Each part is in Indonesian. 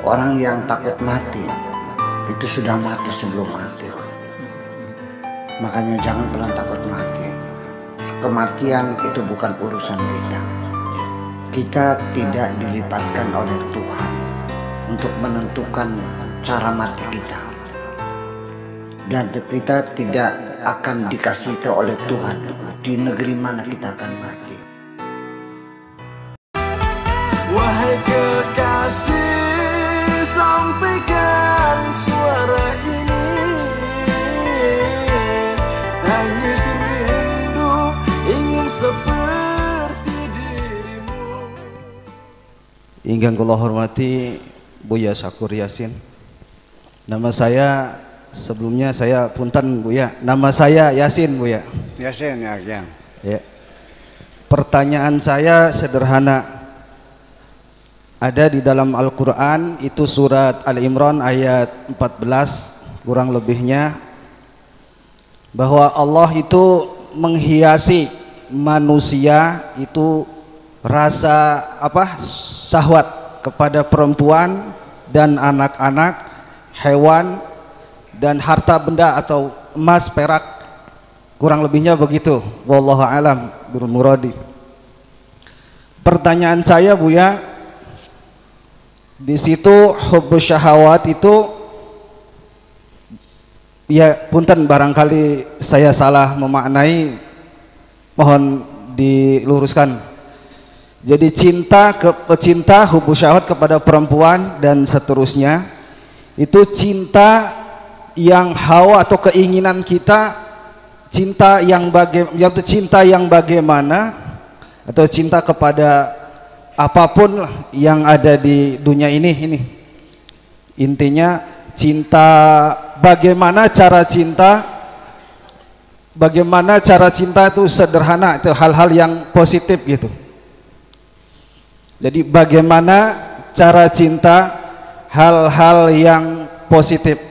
Orang yang takut mati itu sudah mati sebelum mati. Makanya jangan pernah takut mati. Kematian itu bukan urusan kita. Kita tidak dilibatkan oleh Tuhan untuk menentukan cara mati kita. Dan kita tidak akan dikasih tahu oleh Tuhan di negeri mana kita akan mati. Wahai kekasih, sampaikan suara ini. Tangis rindu ingin seperti dirimu. Ingkang kula hormati Buya Syakur Yasin. Nama saya sebelumnya saya punten Buya. Nama saya Yasin Buya. Yasin ya. Ya. Pertanyaan saya sederhana. Ada di dalam Al-Quran itu surat Al-Imran ayat 14 kurang lebihnya, bahwa Allah itu menghiasi manusia itu rasa syahwat kepada perempuan dan anak-anak, hewan dan harta benda atau emas, perak, kurang lebihnya begitu. Wallahu a'lam bil muradi. Pertanyaan saya Buya, di situ hubbus syahawat itu, ya punten barangkali saya salah memaknai, mohon diluruskan. Jadi cinta hubbus syahawat kepada perempuan dan seterusnya itu cinta yang hawa atau keinginan kita, cinta yang bagaimana atau cinta kepada apapun yang ada di dunia ini. Intinya cinta, bagaimana cara cinta itu sederhana, itu hal-hal yang positif gitu. Jadi bagaimana cara cinta, hal-hal yang positif.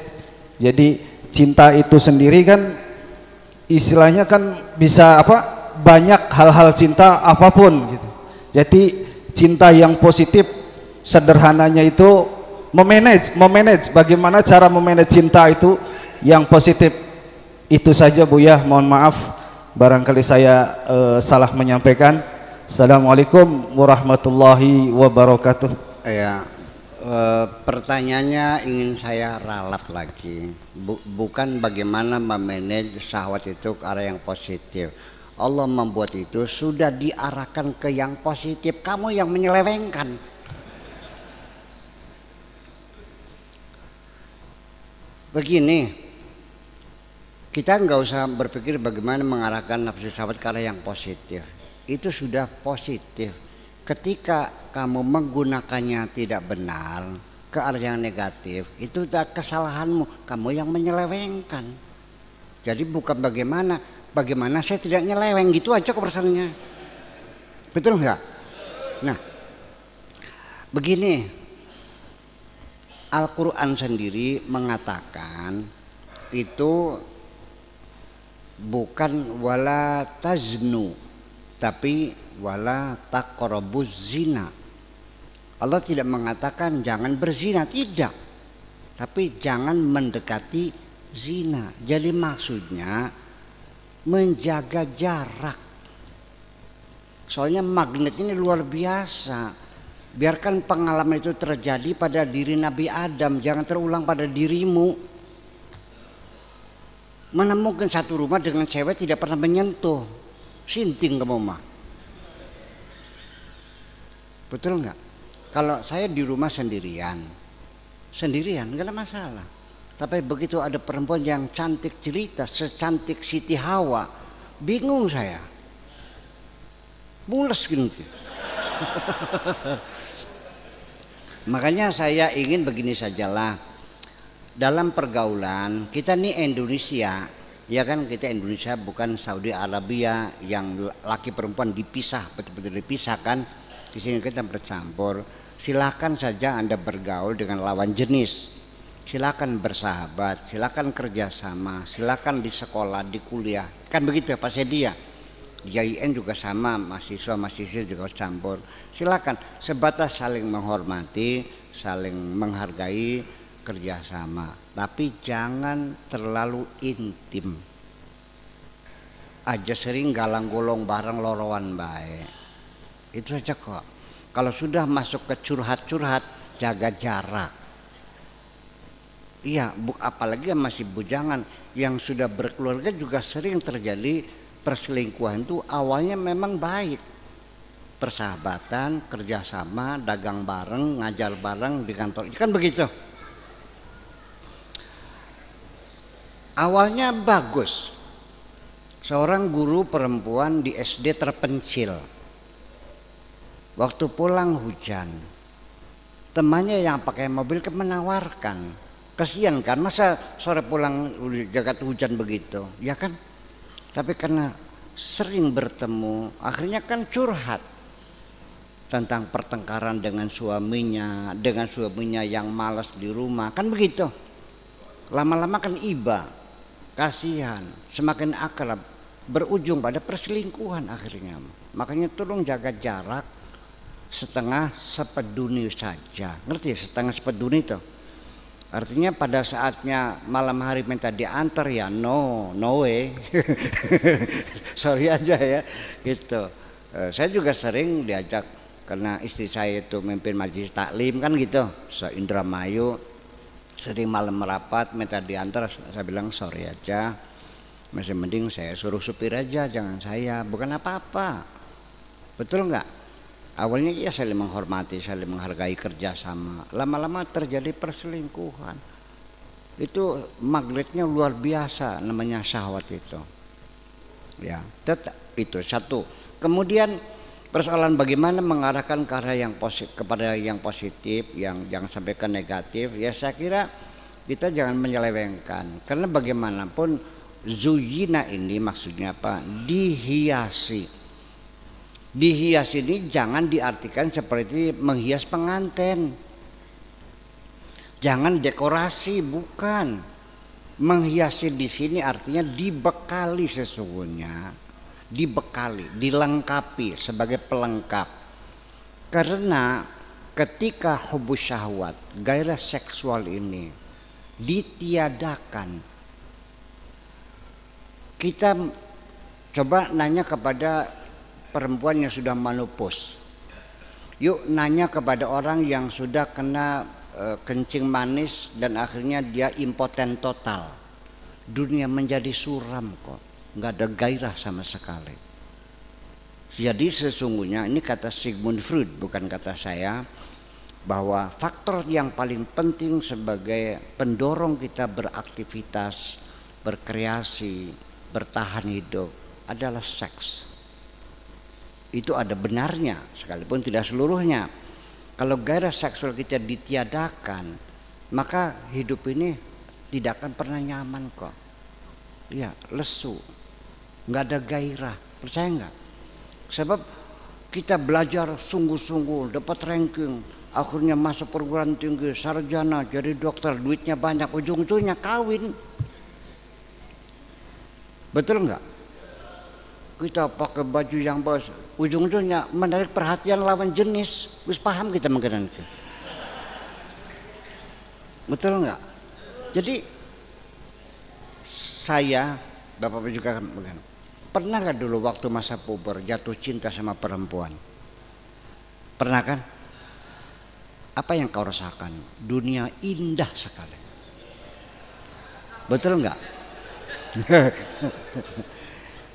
Jadi cinta itu sendiri kan istilahnya kan bisa banyak hal-hal cinta apapun gitu. Jadi cinta yang positif sederhananya itu memanage, bagaimana cara memanage cinta itu yang positif. Itu saja Buya, mohon maaf barangkali saya salah menyampaikan. Assalamualaikum warahmatullahi wabarakatuh. Ya, pertanyaannya ingin saya ralat lagi, bukan bagaimana memanage syahwat itu ke arah yang positif. Allah membuat itu sudah diarahkan ke yang positif, kamu yang menyelewengkan. Begini, kita nggak usah berpikir bagaimana mengarahkan nafsu syahwat ke arah yang positif. Itu sudah positif. Ketika kamu menggunakannya tidak benar ke arah yang negatif, itu kesalahanmu, kamu yang menyelewengkan. Jadi bukan bagaimana saya tidak nyeleweng, gitu aja kepersannya. Betul nggak? Nah, begini, Al-Quran sendiri mengatakan itu bukan wala taznu, tapi wala taqrabuz zina. Allah tidak mengatakan jangan berzina, tidak, tapi jangan mendekati zina. Jadi maksudnya menjaga jarak. Soalnya magnet ini luar biasa. Biarkan pengalaman itu terjadi pada diri Nabi Adam, jangan terulang pada dirimu. Mana mungkin satu rumah dengan cewek tidak pernah menyentuh, sinting kamu mah. Betul nggak? Kalau saya di rumah sendirian nggak ada masalah. Tapi begitu ada perempuan yang cantik cerita, secantik Siti Hawa, bingung saya, mules gini. Makanya saya ingin begini sajalah, dalam pergaulan kita nih Indonesia, ya kan, kita Indonesia bukan Saudi Arabia yang laki perempuan dipisah, betul-betul dipisahkan. Di sini kita bercampur. Silakan saja Anda bergaul dengan lawan jenis. Silakan bersahabat, silakan kerjasama, silakan di sekolah, di kuliah, kan begitu ya Pak Sedia. Di IAIN juga sama, mahasiswa juga campur. Silakan, sebatas saling menghormati, saling menghargai, kerjasama. Tapi jangan terlalu intim. Aja sering galang golong bareng lorowan baik. Itu saja kok. Kalau sudah masuk ke curhat-curhat, jaga jarak. Iya, apalagi yang masih bujangan, yang sudah berkeluarga juga sering terjadi perselingkuhan itu awalnya memang baik. Persahabatan, kerjasama, dagang bareng, ngajar bareng di kantor, kan begitu. Awalnya bagus. Seorang guru perempuan di SD terpencil. Waktu pulang hujan, temannya yang pakai mobil menawarkan. Kasihan kan, masa sore pulang jagat hujan begitu, ya kan? Tapi karena sering bertemu, akhirnya kan curhat tentang pertengkaran dengan suaminya yang malas di rumah, kan begitu. Lama-lama kan iba, kasihan, semakin akrab, berujung pada perselingkuhan akhirnya. Makanya tolong jaga jarak setengah sepeduni saja, ngerti? Setengah sepeduni itu. Artinya pada saatnya malam hari minta diantar ya no way. Sorry aja ya gitu. Saya juga sering diajak karena istri saya itu memimpin majelis taklim kan gitu, se-Indramayu, sering malam merapat minta diantar, saya bilang sorry aja, masih mending saya suruh supir aja, jangan saya, bukan apa-apa. Betul nggak? Awalnya ya saling menghormati, saling menghargai, kerjasama. Lama-lama terjadi perselingkuhan. Itu magnetnya luar biasa, namanya syahwat itu. Ya, tetap itu satu. Kemudian persoalan bagaimana mengarahkan ke arah yang positif, kepada yang positif, yang jangan sampai ke negatif. Ya saya kira kita jangan menyelewengkan. Karena bagaimanapun zuyina ini maksudnya apa? Dihiasi. Dihias ini jangan diartikan seperti menghias pengantin. Jangan dekorasi, bukan. Menghiasi di sini artinya dibekali sesungguhnya. Dibekali, dilengkapi sebagai pelengkap. Karena ketika hubus syahwat, gairah seksual ini ditiadakan, kita coba nanya kepada perempuan yang sudah menopause. Yuk nanya kepada orang yang sudah kena kencing manis dan akhirnya dia impoten total. Dunia menjadi suram kok, nggak ada gairah sama sekali. Jadi sesungguhnya ini kata Sigmund Freud, bukan kata saya, bahwa faktor yang paling penting sebagai pendorong kita beraktivitas, berkreasi, bertahan hidup adalah seks. Itu ada benarnya sekalipun tidak seluruhnya. Kalau gairah seksual kita ditiadakan, maka hidup ini tidak akan pernah nyaman kok. Ya, lesu, nggak ada gairah, percaya nggak? Sebab kita belajar sungguh-sungguh, dapat ranking, akhirnya masuk perguruan tinggi, sarjana, jadi dokter, duitnya banyak, ujung-ujungnya kawin. Betul nggak? Kita pakai baju yang bagus, ujung-ujungnya menarik perhatian lawan jenis. Wis paham kita mungkin. Betul nggak? Jadi saya, Bapak juga kan, pernah nggak dulu waktu masa puber jatuh cinta sama perempuan? Pernah kan? Apa yang kau rasakan? Dunia indah sekali. Betul nggak?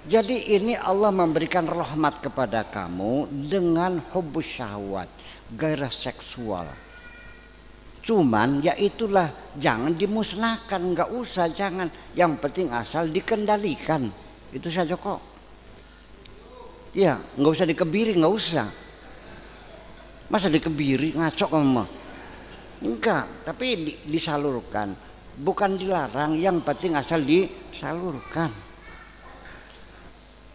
Jadi ini Allah memberikan rahmat kepada kamu dengan hubus syahwat, gairah seksual. Cuman ya itulah, jangan dimusnahkan, nggak usah, jangan. Yang penting asal dikendalikan, itu saja kok. Ya, nggak usah dikebiri, nggak usah. Masa dikebiri, ngaco kamu? Enggak, tapi disalurkan, bukan dilarang. Yang penting asal disalurkan.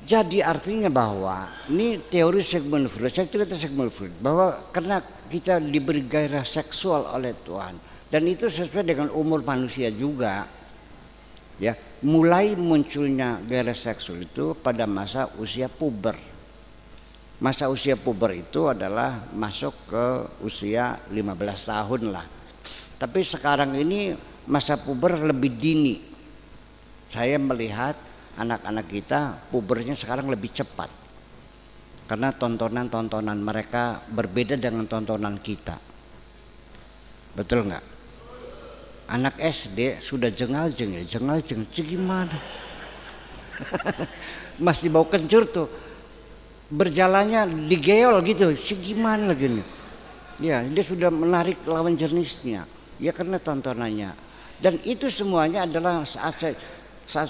Jadi artinya bahwa ini teori Sigmund Freud, saya cerita Sigmund Freud, bahwa karena kita diberi gairah seksual oleh Tuhan dan itu sesuai dengan umur manusia juga. Ya, mulai munculnya gairah seksual itu pada masa usia puber. Masa usia puber itu adalah masuk ke usia 15 tahun lah. Tapi sekarang ini masa puber lebih dini. Saya melihat anak-anak kita pubernya sekarang lebih cepat. Karena tontonan-tontonan mereka berbeda dengan tontonan kita. Betul nggak? Anak SD sudah jengal-jengil gimana? Masih bau kencur tuh. Berjalannya digeol gitu, gimana lagi nih? Ya, dia sudah menarik lawan jenisnya. Ya karena tontonannya. Dan itu semuanya adalah saat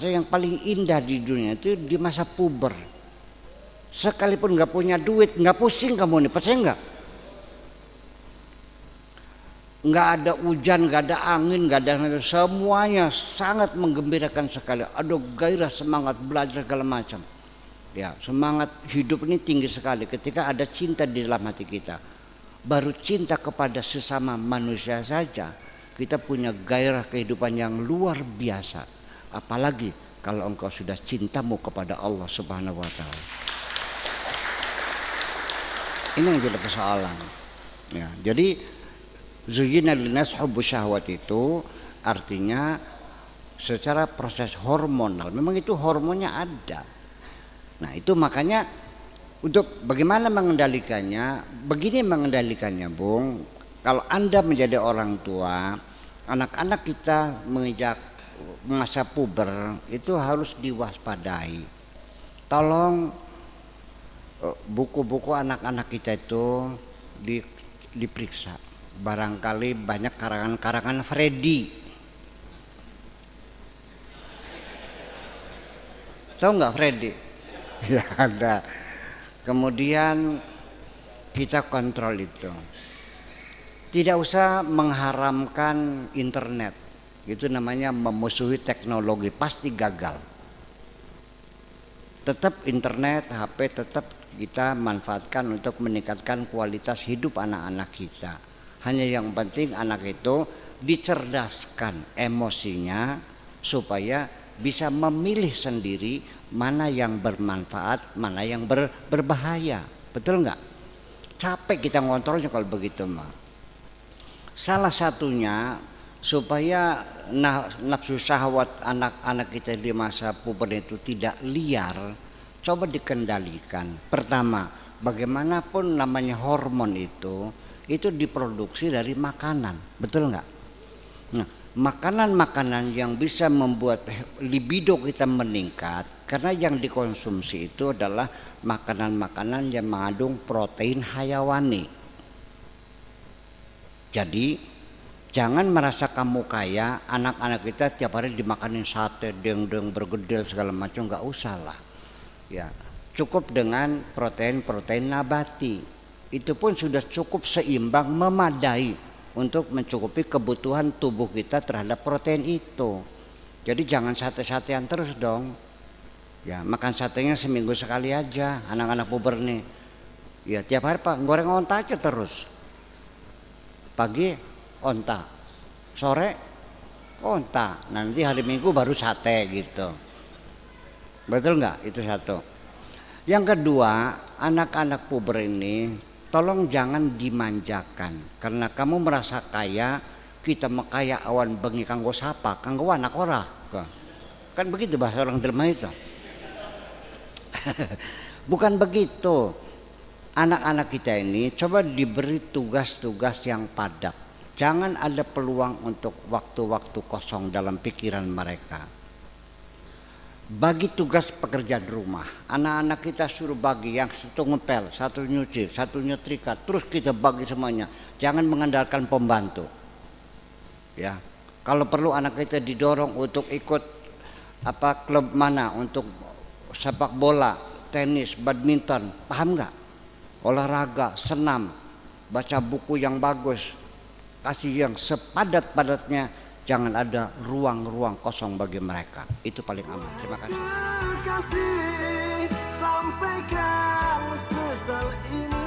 yang paling indah di dunia itu di masa puber. Sekalipun nggak punya duit, nggak pusing kamu nih, percaya nggak? Nggak ada hujan, nggak ada angin, nggak ada semuanya sangat menggembirakan sekali. Ada gairah, semangat belajar segala macam. Ya, semangat hidup ini tinggi sekali ketika ada cinta di dalam hati kita. Baru cinta kepada sesama manusia saja kita punya gairah kehidupan yang luar biasa. Apalagi kalau engkau sudah cintamu kepada Allah Subhanahu wa taala. Ini yang jadi persoalan. Ya, jadi zuyyina linnas hubbus syahwat itu artinya secara proses hormonal memang itu hormonnya ada. Nah, itu makanya untuk bagaimana mengendalikannya, begini mengendalikannya, Bung. Kalau Anda menjadi orang tua, anak-anak kita menginjak masa puber itu harus diwaspadai. Tolong buku-buku anak-anak kita itu diperiksa. Barangkali banyak karangan-karangan Freddy. Tahu nggak Freddy? Ya ada. Kemudian kita kontrol itu. Tidak usah mengharamkan internet. Itu namanya memusuhi teknologi, pasti gagal. Tetap internet, HP tetap kita manfaatkan untuk meningkatkan kualitas hidup anak-anak kita. Hanya yang penting anak itu dicerdaskan emosinya supaya bisa memilih sendiri mana yang bermanfaat, mana yang berbahaya. Betul nggak? Capek kita ngontrolnya kalau begitu mah. Salah satunya supaya nafsu syahwat anak-anak kita di masa puber itu tidak liar, coba dikendalikan. Pertama, bagaimanapun namanya hormon itu diproduksi dari makanan, betul nggak? Nah, makanan-makanan yang bisa membuat libido kita meningkat karena yang dikonsumsi itu adalah makanan-makanan yang mengandung protein hayawani. Jadi jangan merasa kamu kaya, anak-anak kita tiap hari dimakanin sate, deng-deng, bergedel segala macam, nggak usah lah. Ya, cukup dengan protein-protein nabati. Itu pun sudah cukup seimbang, memadai untuk mencukupi kebutuhan tubuh kita terhadap protein itu. Jadi jangan sate-satean terus dong. Ya, makan satenya seminggu sekali aja anak-anak puber nih. Ya tiap hari Pak goreng onta aja terus. Pagi onta, sore onta, nanti hari Minggu baru sate gitu. Betul nggak? Itu satu. Yang kedua, anak-anak puber ini tolong jangan dimanjakan. Karena kamu merasa kaya, kita mekaya awan bengi kanggo sapa, kanggo anak ora. Kan begitu bahasa orang Jerman itu. Bukan begitu. Anak-anak kita ini coba diberi tugas-tugas yang padat. Jangan ada peluang untuk waktu-waktu kosong dalam pikiran mereka. Bagi tugas pekerjaan rumah. Anak-anak kita suruh bagi, yang satu ngepel, satu nyuci, satu nyetrika, terus kita bagi semuanya. Jangan mengandalkan pembantu. Ya, kalau perlu anak kita didorong untuk ikut klub mana, untuk sepak bola, tenis, badminton, paham nggak? Olahraga, senam, baca buku yang bagus, kasih yang sepadat-padatnya, jangan ada ruang-ruang kosong bagi mereka. Itu paling aman. Terima kasih. Sampaikan sesal ini.